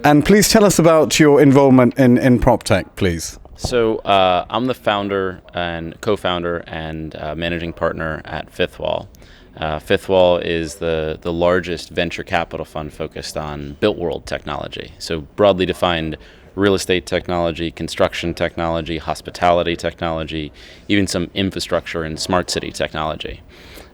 And please tell us about your involvement in PropTech, please. So I'm the founder and co-founder and managing partner at Fifth Wall. Fifth Wall is the largest venture capital fund focused on built world technology. So broadly defined real estate technology, construction technology, hospitality technology, even some infrastructure and smart city technology.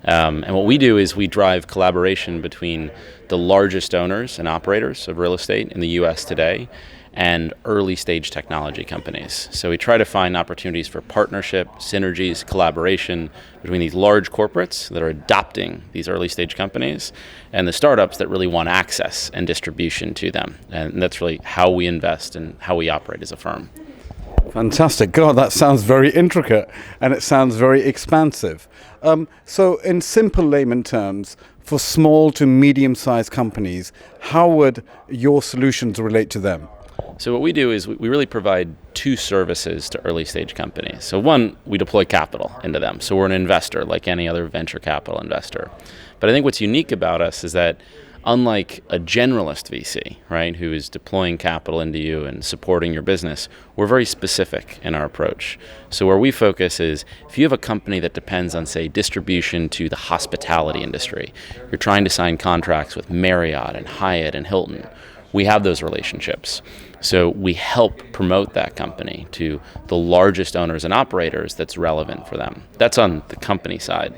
And what we do is we drive collaboration between the largest owners and operators of real estate in the US today and early stage technology companies. So we try to find opportunities for partnership, synergies, collaboration between these large corporates that are adopting these early stage companies and the startups that really want access and distribution to them. And that's really how we invest and how we operate as a firm. Fantastic. God, that sounds very intricate and it sounds very expansive. So in simple layman terms, for small to medium-sized companies, how would your solutions relate to them? So what we do is we really provide two services to early stage companies. So one, we deploy capital into them. So we're an investor like any other venture capital investor. But I think what's unique about us is that unlike a generalist VC, right, who is deploying capital into you and supporting your business, we're very specific in our approach. So where we focus is if you have a company that depends on, say, distribution to the hospitality industry, you're trying to sign contracts with Marriott and Hyatt and Hilton, we have those relationships. So we help promote that company to the largest owners and operators that's relevant for them. That's on the company side.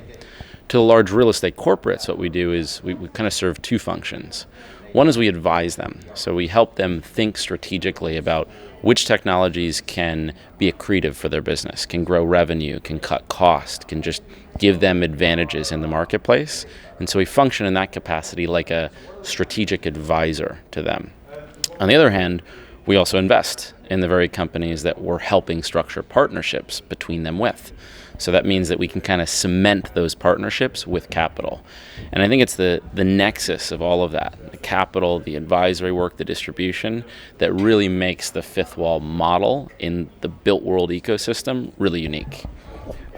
To the large real estate corporates, what we do is we kind of serve two functions. One is we advise them. So we help them think strategically about which technologies can be accretive for their business, can grow revenue, can cut cost, can just give them advantages in the marketplace. And so we function in that capacity like a strategic advisor to them. On the other hand, we also invest in the very companies that we're helping structure partnerships between them with. So that means that we can kind of cement those partnerships with capital. And I think it's the nexus of all of that, the capital, the advisory work, the distribution, that really makes the Fifth Wall model in the built world ecosystem really unique.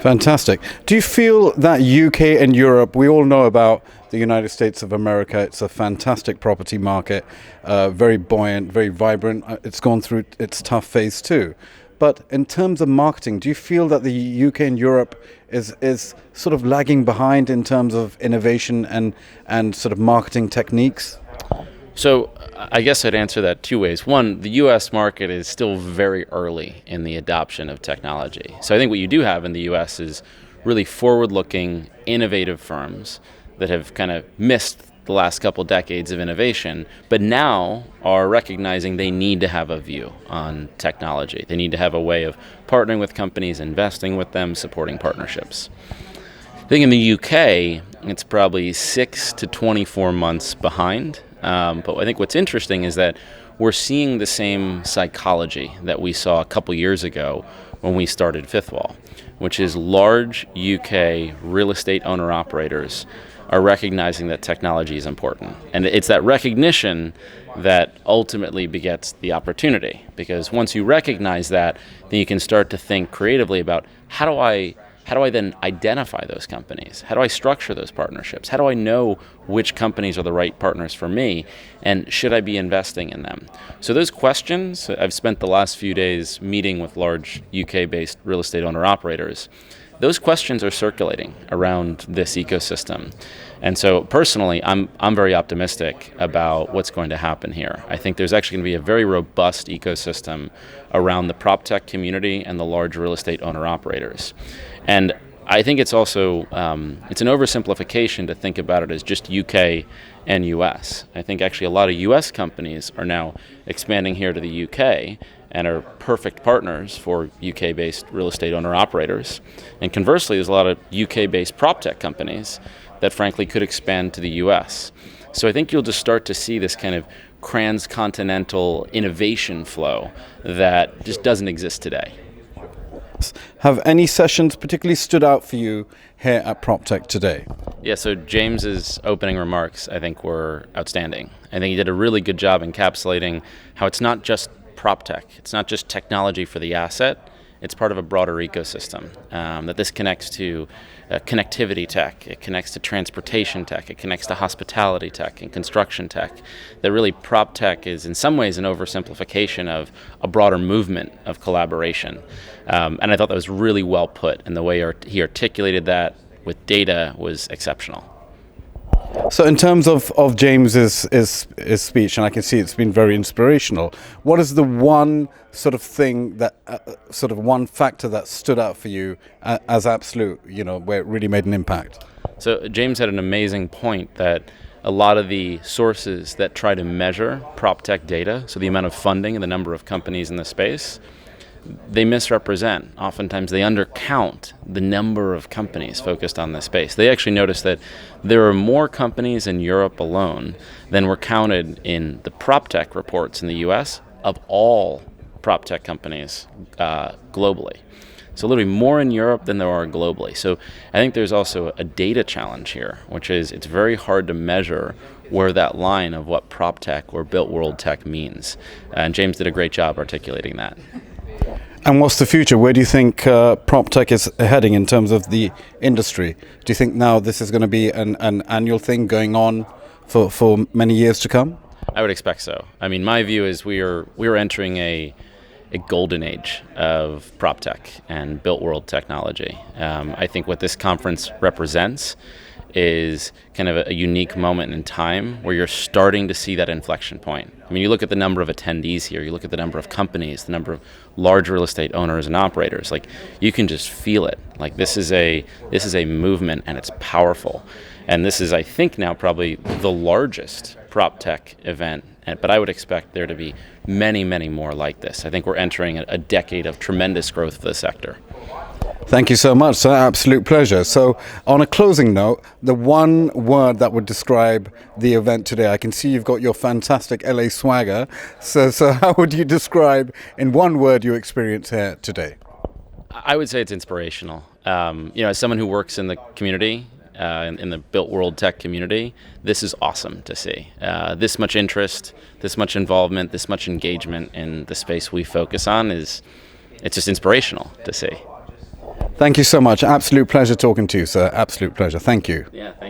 Fantastic. Do you feel that UK and Europe, we all know about the United States of America, it's a fantastic property market, very buoyant, very vibrant. It's gone through its tough phase too. But in terms of marketing, do you feel that the UK and Europe is sort of lagging behind in terms of innovation and sort of marketing techniques? So I guess I'd answer that two ways. One, the US market is still very early in the adoption of technology. So I think what you do have in the US is really forward-looking, innovative firms that have kind of missed the last couple decades of innovation, but now are recognizing they need to have a view on technology. They need to have a way of partnering with companies, investing with them, supporting partnerships. I think in the UK, it's probably 6 to 24 months behind. But I think what's interesting is that we're seeing the same psychology that we saw a couple years ago when we started Fifth Wall, which is large UK real estate owner-operators are recognizing that technology is important. And it's that recognition that ultimately begets the opportunity. Because once you recognize that, then you can start to think creatively about how do I then identify those companies? How do I structure those partnerships? How do I know which companies are the right partners for me? And should I be investing in them? So those questions, I've spent the last few days meeting with large UK-based real estate owner-operators. Those questions are circulating around this ecosystem. And so personally, I'm very optimistic about what's going to happen here. I think there's actually going to be a very robust ecosystem around the PropTech community and the large real estate owner-operators. And I think it's also, it's an oversimplification to think about it as just UK and US. I think actually a lot of US companies are now expanding here to the UK and are perfect partners for UK-based real estate owner-operators. And conversely, there's a lot of UK-based PropTech companies that frankly could expand to the US. So I think you'll just start to see this kind of transcontinental innovation flow that just doesn't exist today. Have any sessions particularly stood out for you here at PropTech today? Yeah, so James's opening remarks, I think, were outstanding. I think he did a really good job encapsulating how it's not just PropTech. It's not just technology for the asset. it's part of a broader ecosystem. That this connects to connectivity tech, it connects to transportation tech, it connects to hospitality tech and construction tech. That really PropTech is in some ways an oversimplification of a broader movement of collaboration. And I thought that was really well put, and the way he articulated that with data was exceptional. So in terms of James's speech, and I can see it's been very inspirational, what is the one sort of thing that, sort of one factor that stood out for you as absolute, where it really made an impact? So James had an amazing point that a lot of the sources that try to measure PropTech data, so the amount of funding and the number of companies in the space, they misrepresent. Oftentimes they undercount the number of companies focused on this space. They actually noticed that there are more companies in Europe alone than were counted in the PropTech reports in the US of all PropTech companies globally. So literally more in Europe than there are globally. So I think there's also a data challenge here, which is it's very hard to measure where that line of what PropTech or built world tech means. And James did a great job articulating that. And what's the future? Where do you think PropTech is heading in terms of the industry? Do you think now this is going to be an annual thing going on for many years to come? I would expect so. I mean, my view is we are entering a golden age of PropTech and built world technology. I think what this conference represents is kind of a unique moment in time where you're starting to see that inflection point. I mean, you look at the number of attendees here, you look at the number of companies, the number of large real estate owners and operators, like you can just feel it. Like this is a movement, and it's powerful. And this is, I think, now probably the largest PropTech event, but I would expect there to be many, many more like this. I think we're entering a decade of tremendous growth for the sector. Thank you so much. It's an absolute pleasure. So on a closing note, the one word that would describe the event today, I can see you've got your fantastic LA swagger. So how would you describe in one word your experience here today? I would say it's inspirational. As someone who works in the community, in the built world tech community, this is awesome to see. This much interest, this much involvement, this much engagement in the space we focus on it's just inspirational to see. Thank you so much. Absolute pleasure talking to you, sir. Absolute pleasure. Thank you. Yeah, thank you.